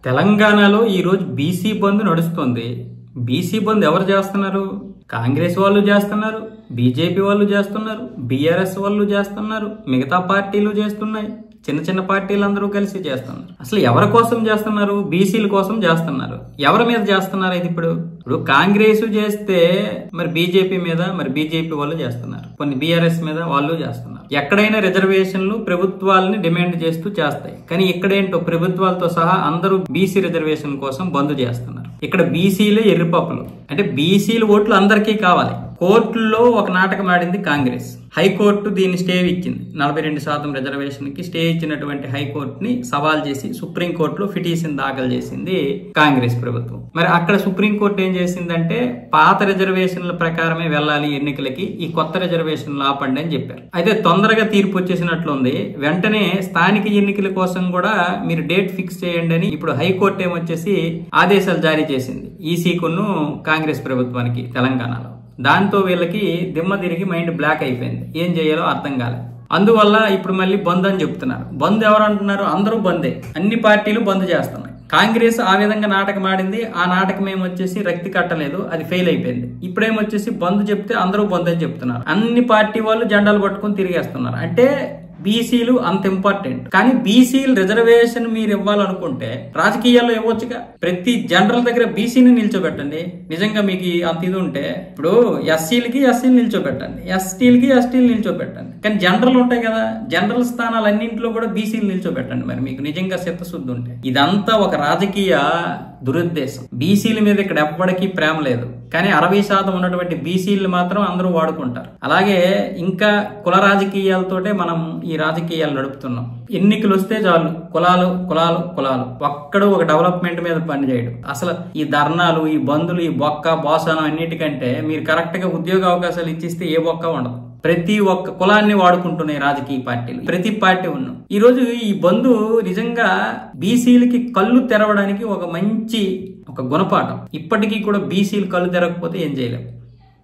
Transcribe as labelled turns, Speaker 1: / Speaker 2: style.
Speaker 1: తెలంగాణలో ఈరోజు బీసీ బంద్ నడుస్తుంది. బీసీ బంద్ ఎవరు చేస్తున్నారు? కాంగ్రెస్ వాళ్ళు చేస్తున్నారు, బీజేపీ వాళ్ళు చేస్తున్నారు, బీఆర్ఎస్ వాళ్ళు చేస్తున్నారు, మిగతా పార్టీలు చేస్తున్నాయి, చిన్న చిన్న పార్టీలు అందరూ కలిసి చేస్తున్నారు. అసలు ఎవరి కోసం చేస్తున్నారు? బీసీల కోసం చేస్తున్నారు. ఎవరి మీద చేస్తున్నారు? ఇది ఇప్పుడు కాంగ్రెస్ చేస్తే మరి బీజేపీ మీద, మరి బీజేపీ వాళ్ళు చేస్తున్నారు, కొన్ని బీఆర్ఎస్ మీద వాళ్ళు చేస్తున్నారు. ఎక్కడైనా రిజర్వేషన్లు ప్రభుత్వాలని డిమాండ్ చేస్తూ చేస్తాయి, కానీ ఇక్కడేంటో ప్రభుత్వాలతో సహా అందరూ బీసీ రిజర్వేషన్ కోసం బంద్ చేస్తున్నారు. ఇక్కడ బీసీలే ఎర్రిపప్పులు, అంటే బీసీల ఓట్లు అందరికీ కావాలి. కోర్టుల్లో ఒక నాటకం ఆడింది కాంగ్రెస్. హైకోర్టు దీన్ని స్టే ఇచ్చింది. 42% రిజర్వేషన్ కి స్టే ఇచ్చినటువంటి హైకోర్టుని సవాల్ చేసి సుప్రీంకోర్టులో పిటిషన్ దాఖలు చేసింది కాంగ్రెస్ ప్రభుత్వం. మరి అక్కడ సుప్రీంకోర్టు ఏం చేసిందంటే పాత రిజర్వేషన్ల ప్రకారమే వెళ్ళాలి ఎన్నికలకి, ఈ కొత్త రిజర్వేషన్లు ఆపండి అని చెప్పారు. అయితే తొందరగా తీర్పు వచ్చేసినట్లుంది. వెంటనే స్థానిక ఎన్నికల కోసం కూడా మీరు డేట్ ఫిక్స్ చేయండి అని ఇప్పుడు హైకోర్టు ఏమొచ్చేసి ఆదేశాలు జారీ చేసింది ఈసీకును కాంగ్రెస్ ప్రభుత్వానికి తెలంగాణలో. దాంతో వీళ్ళకి దిమ్మ తిరిగి మైండ్ బ్లాక్ అయిపోయింది, ఏం చేయాలో అర్థం కాలేదు. అందువల్ల ఇప్పుడు మళ్ళీ బంద్ అని చెప్తున్నారు. బంద్ ఎవరు అంటున్నారు? అందరూ బందే, అన్ని పార్టీలు బంద్ చేస్తున్నాయి. కాంగ్రెస్ ఆ విధంగా నాటకం ఆడింది. ఆ నాటకం ఏమొచ్చేసి రక్తి కట్టలేదు, అది ఫెయిల్ అయిపోయింది. ఇప్పుడేమొచ్చేసి బంద్ చెప్తే అందరూ బంద్ అని చెప్తున్నారు. అన్ని పార్టీ వాళ్ళు జెండాలు పట్టుకొని తిరిగేస్తున్నారు. అంటే బీసీలు అంత ఇంపార్టెంట్. కానీ బీసీలు రిజర్వేషన్ మీరు ఇవ్వాలనుకుంటే రాజకీయాల్లో ఇవ్వచ్చుగా. ప్రతి జనరల్ దగ్గర బీసీని నిల్చోబెట్టండి. నిజంగా మీకు అంత ఇది ఉంటే ఇప్పుడు ఎస్సీలకి ఎస్సీలు నిల్చోబెట్టండి, ఎస్టీలకి ఎస్టీలు నిల్చోబెట్టండి. కానీ జనరల్ ఉంటాయి కదా, జనరల్ స్థానాలన్నింటిలో కూడా బీసీలు నిల్చోబెట్టండి. మరి మీకు నిజంగా చిత్తశుద్ధి ఉంటే. ఇదంతా ఒక రాజకీయ దురుద్దేశం. బీసీల మీద ఇక్కడ ఎవ్వడికి ప్రేమ లేదు, కానీ 60% ఉన్నటువంటి బీసీలు మాత్రం అందరూ వాడుకుంటారు. అలాగే ఇంకా కుల రాజకీయాలతోటే మనం ఈ రాజకీయాలు నడుపుతున్నాం. ఎన్నికలు వస్తే చాలు కులాలు కులాలు కులాలు, ఒక్కడు ఒక డెవలప్మెంట్ మీద పనిచేయడు. అసలు ఈ ధర్నాలు, ఈ బంధులు, ఈ బొక్క బోసానం అన్నిటికంటే మీరు కరెక్ట్ గా ఉద్యోగ అవకాశాలు ఇచ్చిస్తే ఏ బొక్క ఉండదు. ప్రతి ఒక్క కులాన్ని వాడుకుంటున్నాయి రాజకీయ పార్టీలు, ప్రతి పార్టీ ఉన్నాం. ఈ రోజు ఈ బంధు నిజంగా బీసీలకి కళ్ళు తెరవడానికి ఒక మంచి గుణపాఠం. ఇప్పటికీ కూడా బీసీలు కళ్ళు తెరవకపోతే ఏం చేయలేం.